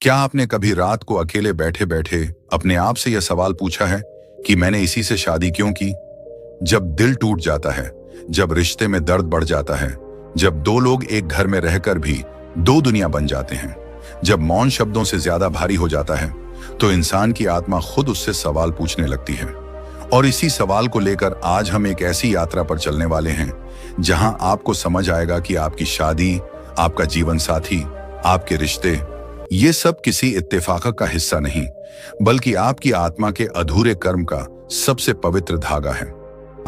क्या आपने कभी रात को अकेले बैठे बैठे अपने आप से यह सवाल पूछा है कि मैंने इसी से शादी क्यों की? जब दिल टूट जाता है, जब रिश्ते में दर्द बढ़ जाता है, जब दो लोग एक घर में रहकर भी दो दुनिया बन जाते हैं, जब मौन शब्दों से ज्यादा भारी हो जाता है, तो इंसान की आत्मा खुद उससे सवाल पूछने लगती है। और इसी सवाल को लेकर आज हम एक ऐसी यात्रा पर चलने वाले हैं जहां आपको समझ आएगा कि आपकी शादी, आपका जीवन साथी, आपके रिश्ते, ये सब किसी इत्तेफाक का हिस्सा नहीं, बल्कि आपकी आत्मा के अधूरे कर्म का सबसे पवित्र धागा है।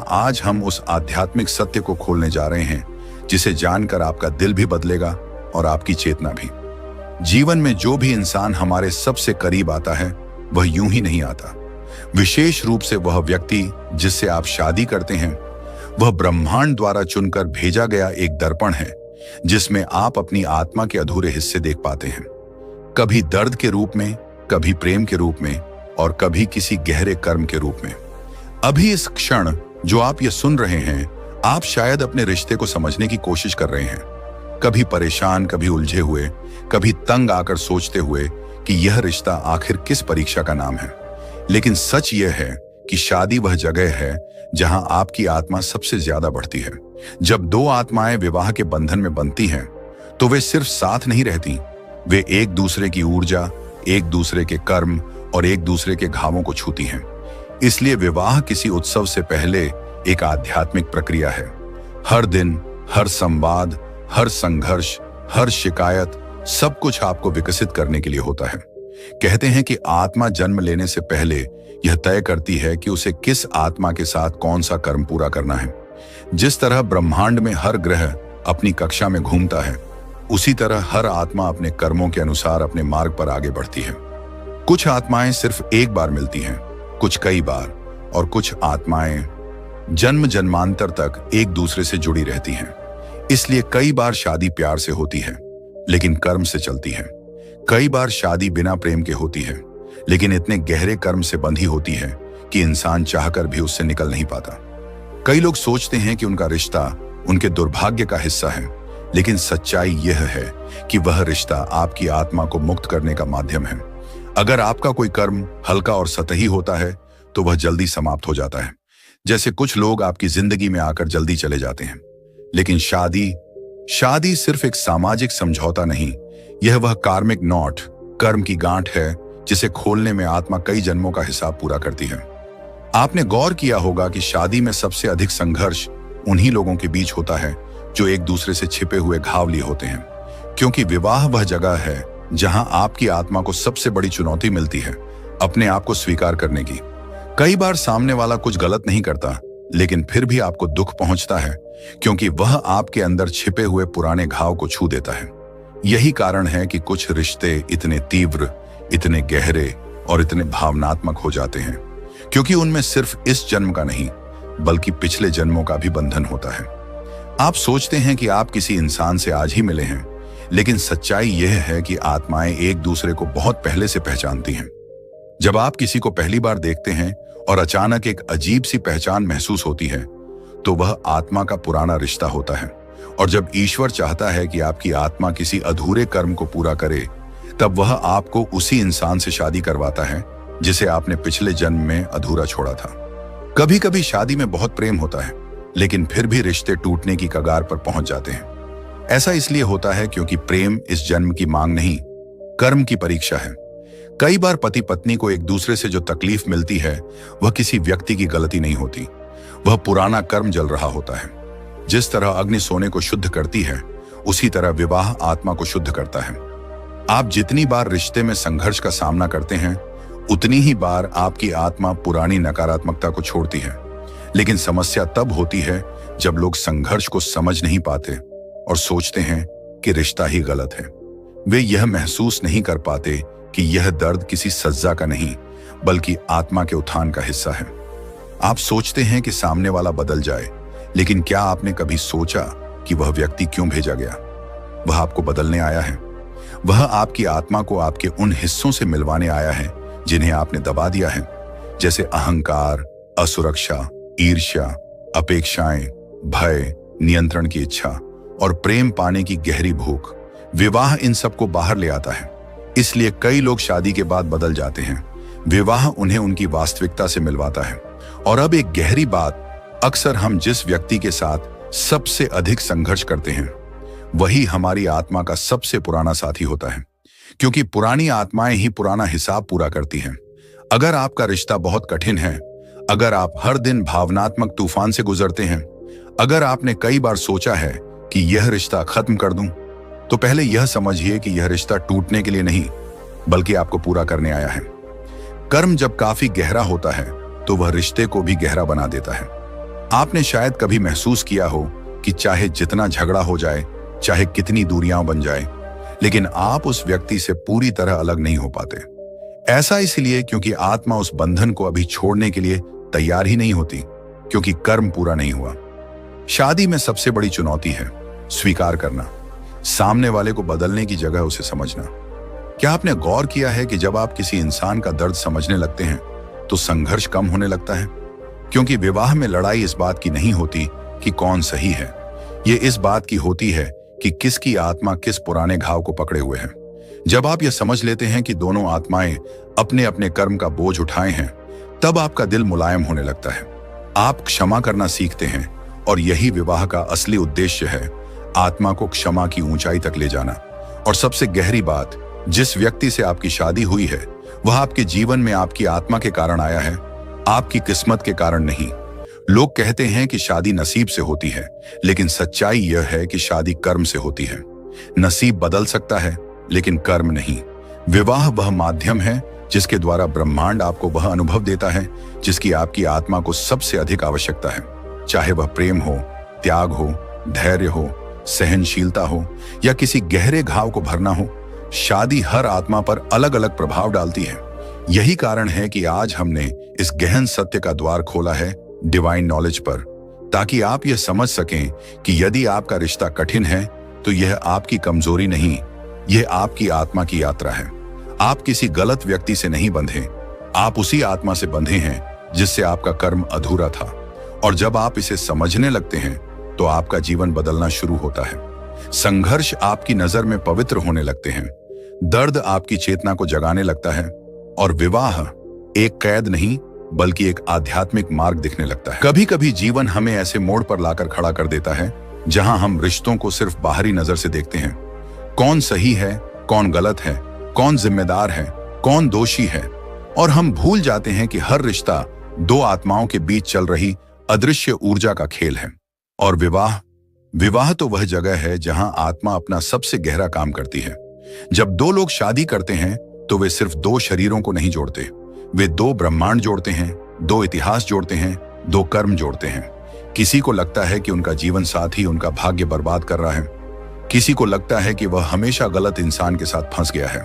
आज हम उस आध्यात्मिक सत्य को खोलने जा रहे हैं जिसे जानकर आपका दिल भी बदलेगा और आपकी चेतना भी। जीवन में जो भी इंसान हमारे सबसे करीब आता है वह यूं ही नहीं आता। विशेष रूप से वह व्यक्ति जिससे आप शादी करते हैं, वह ब्रह्मांड द्वारा चुनकर भेजा गया एक दर्पण है जिसमें आप अपनी आत्मा के अधूरे हिस्से देख पाते हैं। कभी दर्द के रूप में, कभी प्रेम के रूप में और कभी किसी गहरे कर्म के रूप में। अभी इस क्षण जो आप ये सुन रहे हैं, आप शायद अपने रिश्ते को समझने की कोशिश कर रहे हैं। कभी परेशान, कभी उलझे हुए, कभी तंग आकर सोचते हुए कि यह रिश्ता आखिर किस परीक्षा का नाम है। लेकिन सच यह है कि शादी वह जगह है जहां आपकी आत्मा सबसे ज्यादा बढ़ती है। जब दो आत्माएं विवाह के बंधन में बंधती हैं, तो वे सिर्फ साथ नहीं रहती, वे एक दूसरे की ऊर्जा, एक दूसरे के कर्म और एक दूसरे के घावों को छूती हैं। इसलिए विवाह किसी उत्सव से पहले एक आध्यात्मिक प्रक्रिया है। हर दिन, हर संवाद, हर संघर्ष, हर शिकायत, सब कुछ आपको विकसित करने के लिए होता है। कहते हैं कि आत्मा जन्म लेने से पहले यह तय करती है कि उसे किस आत्मा के साथ कौन सा कर्म पूरा करना है। जिस तरह ब्रह्मांड में हर ग्रह अपनी कक्षा में घूमता है, उसी तरह हर आत्मा अपने कर्मों के अनुसार अपने मार्ग पर आगे बढ़ती है। कुछ आत्माएं सिर्फ एक बार मिलती हैं, कुछ कई बार, और कुछ आत्माएं जन्म जन्मांतर तक एक दूसरे से जुड़ी रहती हैं। इसलिए कई बार शादी प्यार से होती है लेकिन कर्म से चलती है। कई बार शादी बिना प्रेम के होती है लेकिन इतने गहरे कर्म से बंधी होती है कि इंसान चाहकर भी उससे निकल नहीं पाता। कई लोग सोचते हैं कि उनका रिश्ता उनके दुर्भाग्य का हिस्सा है, लेकिन सच्चाई यह है कि वह रिश्ता आपकी आत्मा को मुक्त करने का माध्यम है। अगर आपका कोई कर्म हल्का और सतही होता है तो वह जल्दी समाप्त हो जाता है। जैसे कुछ लोग आपकी जिंदगी में आकर जल्दी चले जाते हैं। लेकिन शादी सिर्फ एक सामाजिक समझौता नहीं, यह वह कार्मिक नॉट, कर्म की गांठ है जिसे खोलने में आत्मा कई जन्मों का हिसाब पूरा करती है। आपने गौर किया होगा कि शादी में सबसे अधिक संघर्ष उन्हीं लोगों के बीच होता है जो एक दूसरे से छिपे हुए घाव लिए होते हैं, क्योंकि विवाह वह जगह है जहां आपकी आत्मा को सबसे बड़ी चुनौती मिलती है अपने आप को स्वीकार करने की। कई बार सामने वाला कुछ गलत नहीं करता, लेकिन फिर भी आपको दुख पहुंचता है क्योंकि वह आपके अंदर छिपे हुए पुराने घाव को छू देता है। यही कारण है कि कुछ रिश्ते इतने तीव्र, इतने गहरे और इतने भावनात्मक हो जाते हैं, क्योंकि उनमें सिर्फ इस जन्म का नहीं बल्कि पिछले जन्मों का भी बंधन होता है। आप सोचते हैं कि आप किसी इंसान से आज ही मिले हैं, लेकिन सच्चाई यह है कि आत्माएं एक दूसरे को बहुत पहले से पहचानती हैं। जब आप किसी को पहली बार देखते हैं और अचानक एक अजीब सी पहचान महसूस होती है, तो वह आत्मा का पुराना रिश्ता होता है। और जब ईश्वर चाहता है कि आपकी आत्मा किसी अधूरे कर्म को पूरा करे, तब वह आपको उसी इंसान से शादी करवाता है जिसे आपने पिछले जन्म में अधूरा छोड़ा था। कभी कभी शादी में बहुत प्रेम होता है, लेकिन फिर भी रिश्ते टूटने की कगार पर पहुंच जाते हैं। ऐसा इसलिए होता है क्योंकि प्रेम इस जन्म की मांग नहीं, कर्म की परीक्षा है। कई बार पति पत्नी को एक दूसरे से जो तकलीफ मिलती है वह किसी व्यक्ति की गलती नहीं होती, वह पुराना कर्म जल रहा होता है। जिस तरह अग्नि सोने को शुद्ध करती है, उसी तरह विवाह आत्मा को शुद्ध करता है। आप जितनी बार रिश्ते में संघर्ष का सामना करते हैं, उतनी ही बार आपकी आत्मा पुरानी नकारात्मकता को छोड़ती है। लेकिन समस्या तब होती है जब लोग संघर्ष को समझ नहीं पाते और सोचते हैं कि रिश्ता ही गलत है। वे यह महसूस नहीं कर पाते कि यह दर्द किसी सज्जा का नहीं बल्कि आत्मा के उत्थान का हिस्सा है। आप सोचते हैं कि सामने वाला बदल जाए, लेकिन क्या आपने कभी सोचा कि वह व्यक्ति क्यों भेजा गया? वह आपको बदलने आया है। वह आपकी आत्मा को आपके उन हिस्सों से मिलवाने आया है जिन्हें आपने दबा दिया है, जैसे अहंकार, असुरक्षा, ईर्ष्या, अपेक्षाएं, भय, नियंत्रण की इच्छा और प्रेम पाने की गहरी भूख। विवाह इन सबको बाहर ले आता है। इसलिए कई लोग शादी के बाद बदल जाते हैं। विवाह उन्हें उनकी वास्तविकता से मिलवाता है। और अब एक गहरी बात, अक्सर हम जिस व्यक्ति के साथ सबसे अधिक संघर्ष करते हैं वही हमारी आत्मा का सबसे पुराना साथी होता है, क्योंकि पुरानी आत्माएं ही पुराना हिसाब पूरा करती हैं। अगर आपका रिश्ता बहुत कठिन है, अगर आप हर दिन भावनात्मक तूफान से गुजरते हैं, अगर आपने कई बार सोचा है कि यह रिश्ता खत्म कर दूं, तो पहले यह समझिए कि यह रिश्ता टूटने के लिए नहीं बल्कि आपको पूरा करने आया है। कर्म जब काफी गहरा होता है तो वह रिश्ते को भी गहरा बना देता है। आपने शायद कभी महसूस किया हो कि चाहे जितना झगड़ा हो जाए, चाहे कितनी दूरियां बन जाए, लेकिन आप उस व्यक्ति से पूरी तरह अलग नहीं हो पाते। ऐसा इसलिए क्योंकि आत्मा उस बंधन को अभी छोड़ने के लिए तैयार ही नहीं होती, क्योंकि कर्म पूरा नहीं हुआ। शादी में सबसे बड़ी चुनौती है स्वीकार करना, सामने वाले को बदलने की जगह उसे समझना। क्या आपने गौर किया है कि जब आप किसी इंसान का दर्द समझने लगते हैं तो संघर्ष कम होने लगता है? क्योंकि विवाह में लड़ाई इस बात की नहीं होती कि कौन सही है, ये इस बात की होती है कि किसकी आत्मा किस पुराने घाव को पकड़े हुए है। जब आप यह समझ लेते हैं कि दोनों आत्माएं अपने अपने कर्म का बोझ उठाए हैं, तब आपका दिल मुलायम होने लगता है। आप क्षमा करना सीखते हैं, और यही विवाह का असली उद्देश्य है, आत्मा को क्षमा की ऊंचाई तक ले जाना। और सबसे गहरी बात, जिस व्यक्ति से आपकी शादी हुई है वह आपके जीवन में आपकी आत्मा के कारण आया है, आपकी किस्मत के कारण नहीं। लोग कहते हैं कि शादी नसीब से होती है, लेकिन सच्चाई यह है कि शादी कर्म से होती है। नसीब बदल सकता है लेकिन कर्म नहीं। विवाह वह माध्यम है जिसके द्वारा ब्रह्मांड आपको वह अनुभव देता है जिसकी आपकी आत्मा को सबसे अधिक आवश्यकता है, चाहे वह प्रेम हो, त्याग हो, धैर्य हो, सहनशीलता हो या किसी गहरे घाव को भरना हो। शादी हर आत्मा पर अलग अलग प्रभाव डालती है। यही कारण है कि आज हमने इस गहन सत्य का द्वार खोला है डिवाइन नॉलेज पर, ताकि आप यह समझ सकें कि यदि आपका रिश्ता कठिन है तो यह आपकी कमजोरी नहीं, यह आपकी आत्मा की यात्रा है। आप किसी गलत व्यक्ति से नहीं बंधे, आप उसी आत्मा से बंधे हैं जिससे आपका कर्म अधूरा था। और जब आप इसे समझने लगते हैं तो आपका जीवन बदलना शुरू होता है। संघर्ष आपकी नजर में पवित्र होने लगते हैं, दर्द आपकी चेतना को जगाने लगता है, और विवाह एक कैद नहीं बल्कि एक आध्यात्मिक मार्ग दिखने लगता है। कभी कभी जीवन हमें ऐसे मोड़ पर लाकर खड़ा कर देता है जहां हम रिश्तों को सिर्फ बाहरी नजर से देखते हैं। कौन सही है, कौन गलत है, कौन जिम्मेदार है, कौन दोषी है, और हम भूल जाते हैं कि हर रिश्ता दो आत्माओं के बीच चल रही अदृश्य ऊर्जा का खेल है। और विवाह तो वह जगह है जहां आत्मा अपना सबसे गहरा काम करती है। जब दो लोग शादी करते हैं तो वे सिर्फ दो शरीरों को नहीं जोड़ते, वे दो ब्रह्मांड जोड़ते हैं, दो इतिहास जोड़ते हैं, दो कर्म जोड़ते हैं। किसी को लगता है कि उनका जीवन साथी उनका भाग्य बर्बाद कर रहा है, किसी को लगता है कि वह हमेशा गलत इंसान के साथ फंस गया है।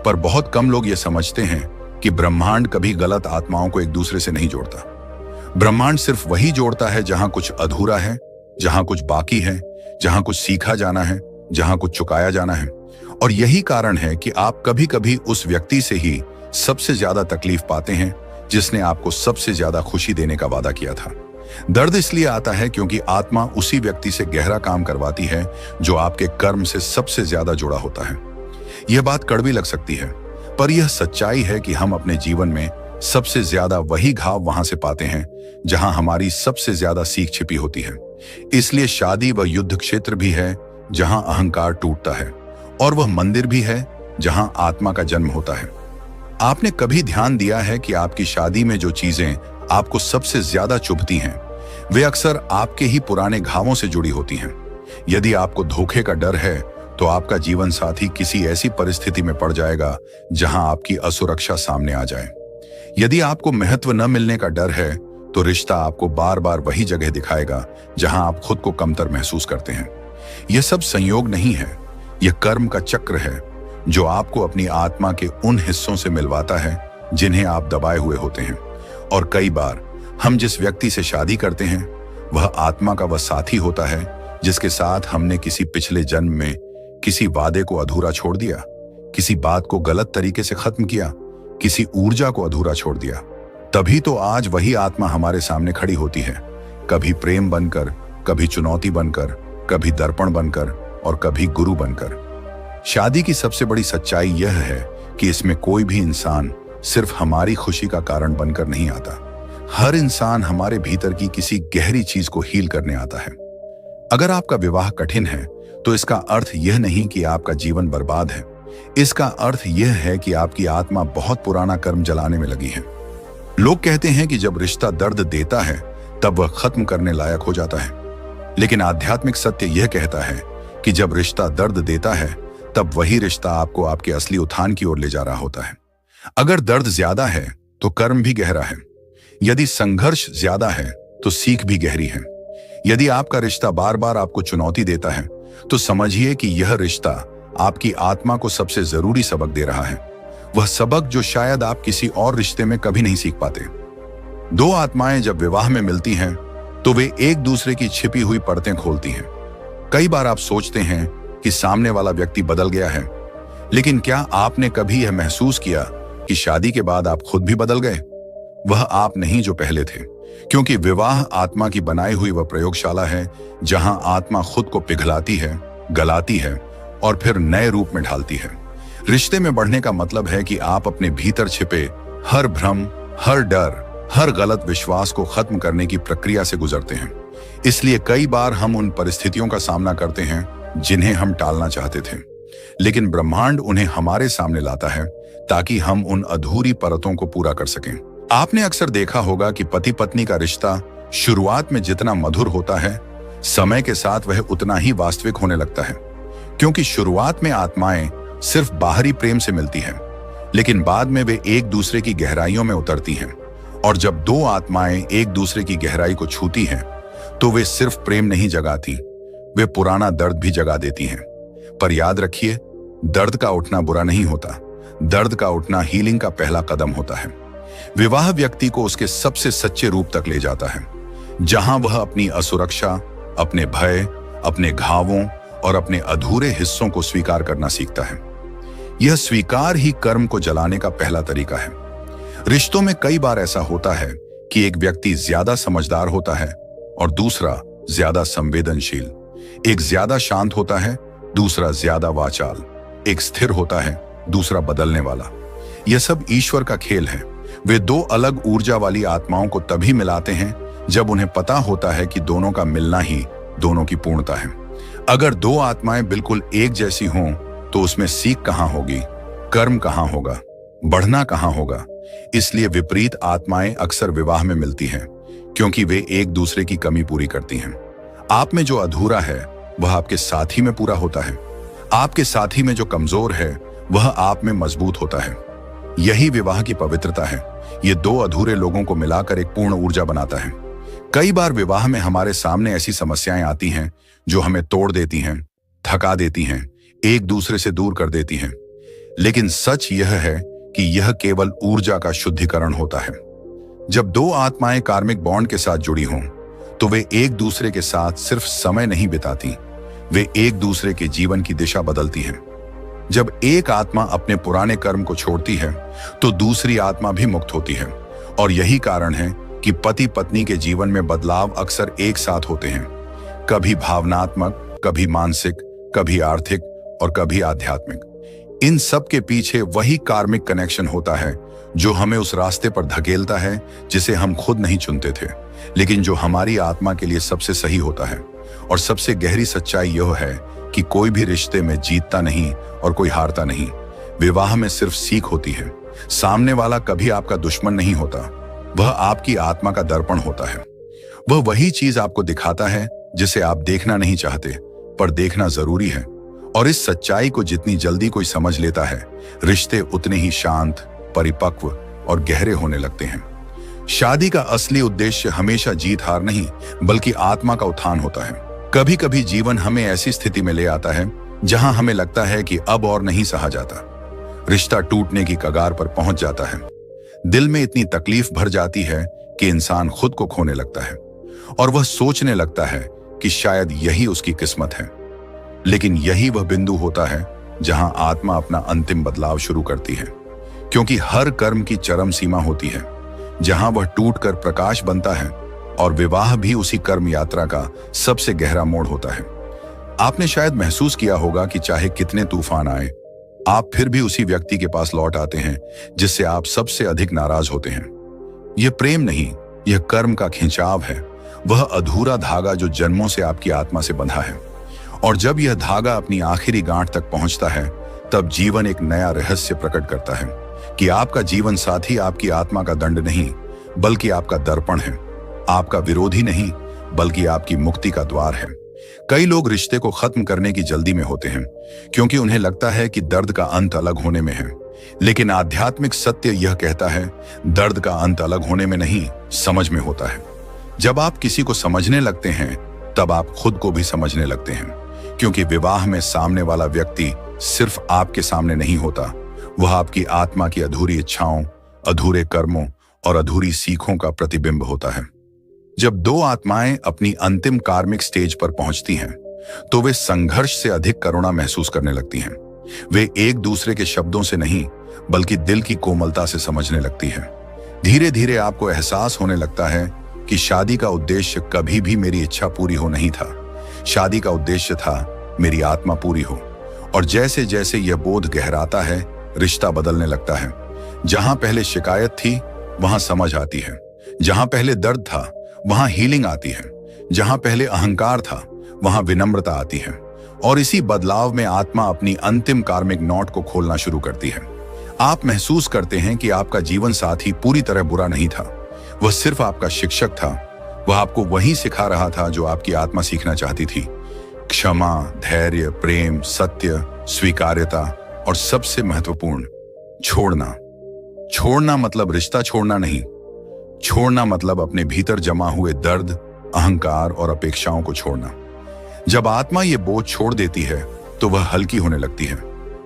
पर बहुत कम लोग ये समझते हैं कि ब्रह्मांड कभी गलत आत्माओं को एक दूसरे से नहीं जोड़ता। ब्रह्मांड सिर्फ वही जोड़ता है जहां कुछ अधूरा है, जहां कुछ बाकी है, जहां कुछ सीखा जाना है, जहां कुछ चुकाया जाना है। और यही कारण है कि आप कभी कभी उस व्यक्ति से ही सबसे ज्यादा तकलीफ पाते हैं जिसने आपको सबसे ज्यादा खुशी देने का वादा किया था। दर्द इसलिए आता है क्योंकि आत्मा उसी व्यक्ति से गहरा काम करवाती है जो आपके कर्म से सबसे ज्यादा जुड़ा होता है। यह बात कड़वी लग सकती है, पर यह सच्चाई है कि हम अपने जीवन में सबसे ज्यादा वही घाव वहां से पाते हैं जहां हमारी सबसे ज्यादा सीख छिपी होती है। इसलिए शादी वह युद्ध क्षेत्र भी है जहां अहंकार टूटता है, और वह मंदिर भी है जहां आत्मा का जन्म होता है। आपने कभी ध्यान दिया है कि आपकी शादी में जो चीजें आपको सबसे ज्यादा चुभती हैं वे अक्सर आपके ही पुराने घावों से जुड़ी होती हैं। यदि आपको धोखे का डर है तो आपका जीवन साथी किसी ऐसी परिस्थिति में पड़ जाएगा जहां आपकी असुरक्षा सामने आ जाए। यदि आपको महत्व न मिलने का डर है तो रिश्ता आपको बार बार वही जगह दिखाएगा जहां आप खुद को कमतर महसूस करते हैं। यह सब संयोग नहीं है, यह कर्म का चक्र है जो आपको अपनी आत्मा के उन हिस्सों से मिलवाता है जिन्हें आप दबाए हुए होते हैं। और कई बार हम जिस व्यक्ति से शादी करते हैं वह आत्मा का वह साथी होता है जिसके साथ हमने किसी पिछले जन्म में किसी वादे को अधूरा छोड़ दिया, किसी बात को गलत तरीके से खत्म किया, किसी ऊर्जा को अधूरा छोड़ दिया। तभी तो आज वही आत्मा हमारे सामने खड़ी होती है, कभी प्रेम बनकर, कभी चुनौती बनकर, कभी दर्पण बनकर और कभी गुरु बनकर। शादी की सबसे बड़ी सच्चाई यह है कि इसमें कोई भी इंसान सिर्फ हमारी खुशी का कारण बनकर नहीं आता। हर इंसान हमारे भीतर की किसी गहरी चीज को हील करने आता है। अगर आपका विवाह कठिन है तो इसका अर्थ यह नहीं कि आपका जीवन बर्बाद है। इसका अर्थ यह है कि आपकी आत्मा बहुत पुराना कर्म जलाने में लगी है। लोग कहते हैं कि जब रिश्ता दर्द देता है तब वह खत्म करने लायक हो जाता है, लेकिन आध्यात्मिक सत्य यह कहता है कि जब रिश्ता दर्द देता है तब वही रिश्ता आपको आपके असली उत्थान की ओर ले जा रहा होता है। अगर दर्द ज्यादा है तो कर्म भी गहरा है। यदि संघर्ष ज्यादा है तो सीख भी गहरी है। यदि आपका रिश्ता बार बार आपको चुनौती देता है तो समझिए कि यह रिश्ता आपकी आत्मा को सबसे जरूरी सबक दे रहा है, वह सबक जो शायद आप किसी और रिश्ते में कभी नहीं सीख पाते। दो आत्माएं जब विवाह में मिलती हैं तो वे एक दूसरे की छिपी हुई परतें खोलती हैं। कई बार आप सोचते हैं कि सामने वाला व्यक्ति बदल गया है, लेकिन क्या आपने कभी यह महसूस किया कि शादी के बाद आप खुद भी बदल गए? वह आप नहीं जो पहले थे, क्योंकि विवाह आत्मा की बनाई हुई वह प्रयोगशाला है जहां आत्मा खुद को पिघलाती है, गलाती है और फिर नए रूप में ढालती है। रिश्ते में बढ़ने का मतलब है कि आप अपने भीतर छिपे हर भ्रम, हर डर, हर गलत विश्वास को खत्म करने की प्रक्रिया से गुजरते हैं। इसलिए कई बार हम उन परिस्थितियों का सामना करते हैं जिन्हें हम टालना चाहते थे, लेकिन ब्रह्मांड उन्हें हमारे सामने लाता है ताकि हम उन अधूरी परतों को पूरा कर सकें। आपने अक्सर देखा होगा कि पति पत्नी का रिश्ता शुरुआत में जितना मधुर होता है, समय के साथ वह उतना ही वास्तविक होने लगता है, क्योंकि शुरुआत में आत्माएं सिर्फ बाहरी प्रेम से मिलती हैं, लेकिन बाद में वे एक दूसरे की गहराइयों में उतरती हैं। और जब दो आत्माएं एक दूसरे की गहराई को छूती हैं, तो वे सिर्फ प्रेम नहीं जगाती, वे पुराना दर्द भी जगा देती हैं। पर याद रखिए, दर्द का उठना बुरा नहीं होता, दर्द का उठना हीलिंग का पहला कदम होता है। विवाह व्यक्ति को उसके सबसे सच्चे रूप तक ले जाता है, जहां वह अपनी असुरक्षा, अपने भय, अपने घावों और अपने अधूरे हिस्सों को स्वीकार करना सीखता है। यह स्वीकार ही कर्म को जलाने का पहला तरीका है। रिश्तों में कई बार ऐसा होता है कि एक व्यक्ति ज्यादा समझदार होता है और दूसरा ज्यादा संवेदनशील। एक ज्यादा शांत होता है, दूसरा ज्यादा वाचाल। एक स्थिर होता है, दूसरा बदलने वाला। यह सब ईश्वर का खेल है। वे दो अलग ऊर्जा वाली आत्माओं को तभी मिलाते हैं जब उन्हें पता होता है कि दोनों का मिलना ही दोनों की पूर्णता है। अगर दो आत्माएं बिल्कुल एक जैसी हों तो उसमें सीख कहां होगी, कर्म कहां होगा, बढ़ना कहां होगा। इसलिए विपरीत आत्माएं अक्सर विवाह में मिलती हैं, क्योंकि वे एक दूसरे की कमी पूरी करती हैं। आप में जो अधूरा है वह आपके साथी में पूरा होता है। आपके साथी में जो कमजोर है वह आप में मजबूत होता है। यही विवाह की पवित्रता है। ये दो अधूरे लोगों को मिलाकर एक पूर्ण ऊर्जा बनाता है। कई बार विवाह में हमारे सामने ऐसी समस्याएं आती हैं जो हमें तोड़ देती हैं, थका देती हैं, एक दूसरे से दूर कर देती हैं। लेकिन सच यह है कि यह केवल ऊर्जा का शुद्धिकरण होता है। जब दो आत्माएं कार्मिक बॉन्ड के साथ जुड़ी हों तो वे एक दूसरे के साथ सिर्फ समय नहीं बिताती, वे एक दूसरे के जीवन की दिशा बदलती हैं। जब एक आत्मा अपने पुराने कर्म को छोड़ती है तो दूसरी आत्मा भी मुक्त होती है। और यही कारण है कि पति पत्नी के जीवन में बदलाव अक्सर एक साथ होते हैं, कभी भावनात्मक, कभी मानसिक, कभी आर्थिक और कभी आध्यात्मिक। इन सब के पीछे वही कार्मिक कनेक्शन होता है जो हमें उस रास्ते पर धकेलता है जिसे हम खुद नहीं चुनते थे, लेकिन जो हमारी आत्मा के लिए सबसे सही होता है। और सबसे गहरी सच्चाई यह है कि कोई भी रिश्ते में जीतता नहीं और कोई हारता नहीं। विवाह में सिर्फ सीख होती है। सामने वाला कभी आपका दुश्मन नहीं होता, वह आपकी आत्मा का दर्पण होता है। वह वही चीज आपको दिखाता है जिसे आप देखना नहीं चाहते, पर देखना जरूरी है। और इस सच्चाई को जितनी जल्दी कोई समझ लेता है, रिश्ते उतने ही शांत, परिपक्व और गहरे होने लगते हैं। शादी का असली उद्देश्य हमेशा जीत हार नहीं, बल्कि आत्मा का उत्थान होता है। कभी कभी जीवन हमें ऐसी स्थिति में ले आता है जहां हमें लगता है कि अब और नहीं सहा जाता। रिश्ता टूटने की कगार पर पहुंच जाता है। दिल में इतनी तकलीफ भर जाती है कि इंसान खुद को खोने लगता है और वह सोचने लगता है कि शायद यही उसकी किस्मत है। लेकिन यही वह बिंदु होता है जहां आत्मा अपना अंतिम बदलाव शुरू करती है, क्योंकि हर कर्म की चरम सीमा होती है जहां वह टूटकर प्रकाश बनता है। और विवाह भी उसी कर्म यात्रा का सबसे गहरा मोड़ होता है। आपने शायद महसूस किया होगा कि चाहे कितने तूफान आए, आप फिर भी उसी व्यक्ति के पास लौट आते हैं जिससे आप सबसे अधिक नाराज होते हैं। यह प्रेम नहीं, यह कर्म का खिंचाव है, वह अधूरा धागा जो जन्मों से आपकी आत्मा से बंधा है। और जब यह धागा अपनी आखिरी गांठ तक पहुंचता है, तब जीवन एक नया रहस्य प्रकट करता है कि आपका जीवन साथी आपकी आत्मा का दंड नहीं, बल्कि आपका दर्पण है, आपका विरोधी नहीं, बल्कि आपकी मुक्ति का द्वार है। कई लोग रिश्ते को खत्म करने की जल्दी में होते हैं क्योंकि उन्हें लगता है कि दर्द का अंत अलग होने में है। लेकिन आध्यात्मिक सत्य यह कहता है, दर्द का अंत अलग होने में नहीं, समझ में होता है। जब आप किसी को समझने लगते हैं, तब आप खुद को भी समझने लगते हैं, क्योंकि विवाह में सामने वाला व्यक्ति सिर्फ आपके सामने नहीं होता, वह आपकी आत्मा की अधूरी इच्छाओं, अधूरे कर्मों और अधूरी सीखों का प्रतिबिंब होता है। जब दो आत्माएं अपनी अंतिम कार्मिक स्टेज पर पहुंचती हैं, तो वे संघर्ष से अधिक करुणा महसूस करने लगती हैं। वे एक दूसरे के शब्दों से नहीं, बल्कि दिल की कोमलता से समझने लगती हैं। धीरे धीरे आपको एहसास होने लगता है कि शादी का उद्देश्य कभी भी मेरी इच्छा पूरी हो नहीं था। शादी का उद्देश्य था मेरी आत्मा पूरी हो। और जैसे जैसे यह बोध गहराता है, रिश्ता बदलने लगता है। जहां पहले शिकायत थी, वहां समझ आती है। जहां पहले दर्द था, वहां हीलिंग आती है। जहां पहले अहंकार था, वहां विनम्रता आती है। और इसी बदलाव में आत्मा अपनी अंतिम कार्मिक नोट को खोलना शुरू करती है। आप महसूस करते हैं कि आपका जीवन साथी पूरी तरह बुरा नहीं था, वह सिर्फ आपका शिक्षक था। वह आपको वही सिखा रहा था जो आपकी आत्मा सीखना चाहती थी। क्षमा, धैर्य, प्रेम, सत्य, स्वीकार्यता और सबसे महत्वपूर्ण, छोड़ना। छोड़ना मतलब रिश्ता छोड़ना नहीं। छोड़ना मतलब अपने भीतर जमा हुए दर्द, अहंकार और अपेक्षाओं को छोड़ना। जब आत्मा ये बोझ छोड़ देती है, तो वह हल्की होने लगती है।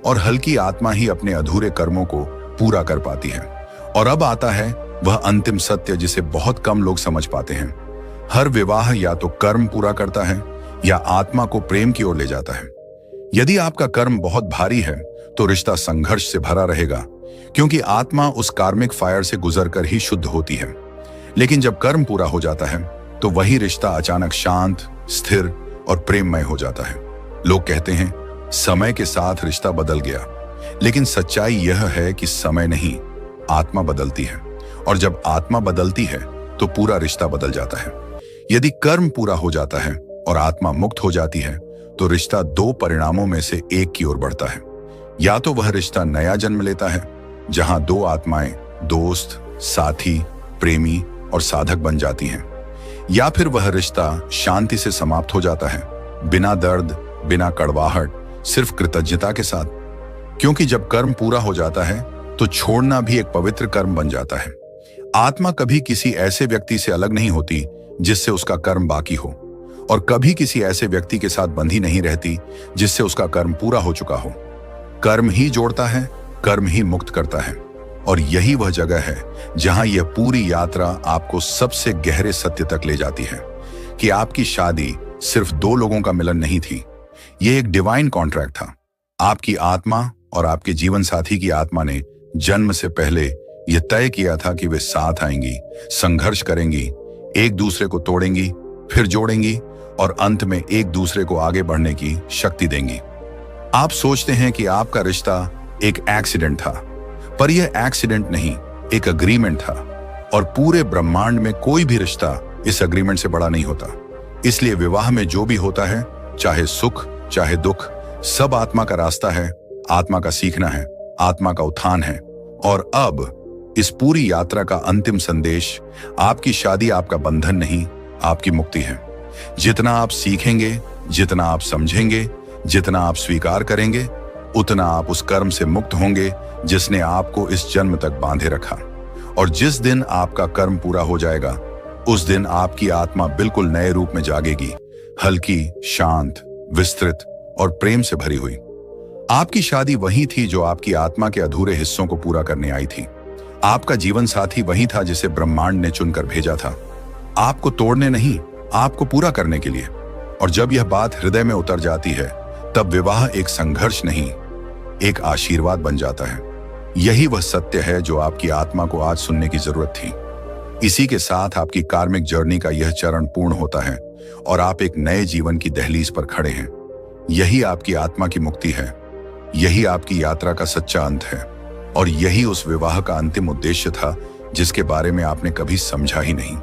और हल्की आत्मा ही अपने अधूरे कर्मों को पूरा कर पाती है। और अब आता है वह अंतिम सत्य जिसे बहुत कम लोग समझ पाते हैं। हर विवाह या तो कर्म पूरा करता है या आत्मा को प्रेम की ओर ले जाता है। यदि आपका कर्म बहुत भारी है, तो रिश्ता संघर्ष से भरा रहेगा, क्योंकि आत्मा उस कार्मिक फायर से गुजरकर ही शुद्ध होती है। लेकिन जब कर्म पूरा हो जाता है, तो वही रिश्ता अचानक शांत, स्थिर और प्रेममय हो जाता है। लोग कहते हैं समय के साथ रिश्ता बदल गया, लेकिन सच्चाई यह है कि समय नहीं, आत्मा बदलती है। और जब आत्मा बदलती है, तो पूरा रिश्ता बदल जाता है। यदि कर्म पूरा हो जाता है और आत्मा मुक्त हो जाती है, तो रिश्ता दो परिणामों में से एक की ओर बढ़ता है। या तो वह रिश्ता नया जन्म लेता है, जहां दो आत्माएं दोस्त, साथी, प्रेमी और साधक बन जाती हैं, या फिर वह रिश्ता शांति से समाप्त हो जाता है, बिना दर्द, बिना कड़वाहट, सिर्फ कृतज्ञता के साथ। क्योंकि जब कर्म पूरा हो जाता है, तो छोड़ना भी एक पवित्र कर्म बन जाता है। आत्मा कभी किसी ऐसे व्यक्ति से अलग नहीं होती जिससे उसका कर्म बाकी हो, और कभी किसी ऐसे व्यक्ति के साथ बंधी नहीं रहती जिससे उसका कर्म पूरा हो चुका हो। कर्म ही जोड़ता है, कर्म ही मुक्त करता है। और यही वह जगह है जहां यह पूरी यात्रा आपको सबसे गहरे सत्य तक ले जाती है कि आपकी शादी सिर्फ दो लोगों का मिलन नहीं थी, यह एक डिवाइन कॉन्ट्रैक्ट था। आपकी आत्मा और आपके जीवन साथी की आत्मा ने जन्म से पहले यह तय किया था कि वे साथ आएंगी, संघर्ष करेंगी, एक दूसरे को तोड़ेंगी, फिर जोड़ेंगी और अंत में एक दूसरे को आगे बढ़ने की शक्ति देंगी। आप सोचते हैं कि आपका रिश्ता एक एक्सीडेंट था, पर यह एक्सीडेंट नहीं, एक अग्रीमेंट था। और पूरे ब्रह्मांड में कोई भी रिश्ता इस अग्रीमेंट से बड़ा नहीं होता। इसलिए विवाह में जो भी होता है, चाहे सुख चाहे दुख, सब आत्मा का रास्ता है, आत्मा का सीखना है, आत्मा का उत्थान है। और अब इस पूरी यात्रा का अंतिम संदेश, आपकी शादी आपका बंधन नहीं, आपकी मुक्ति है। जितना आप सीखेंगे, जितना आप समझेंगे, जितना आप स्वीकार करेंगे, उतना आप उस कर्म से मुक्त होंगे जिसने आपको इस जन्म तक बांधे रखा। और जिस दिन आपका कर्म पूरा हो जाएगा, उस दिन आपकी आत्मा बिल्कुल नए रूप में जागेगी, हल्की, शांत, विस्तृत और प्रेम से भरी हुई। आपकी शादी वही थी जो आपकी आत्मा के अधूरे हिस्सों को पूरा करने आई थी। आपका जीवन साथी वही था जिसे ब्रह्मांड ने चुनकर भेजा था, आपको तोड़ने नहीं, आपको पूरा करने के लिए। और जब यह बात हृदय में उतर जाती है, तब विवाह एक संघर्ष नहीं, एक आशीर्वाद बन जाता है। यही वह सत्य है जो आपकी आत्मा को आज सुनने की जरूरत थी। इसी के साथ आपकी कार्मिक जर्नी का यह चरण पूर्ण होता है और आप एक नए जीवन की दहलीज पर खड़े हैं। यही आपकी आत्मा की मुक्ति है, यही आपकी यात्रा का सच्चा अंत है, और यही उस विवाह का अंतिम उद्देश्य था जिसके बारे में आपने कभी समझा ही नहीं।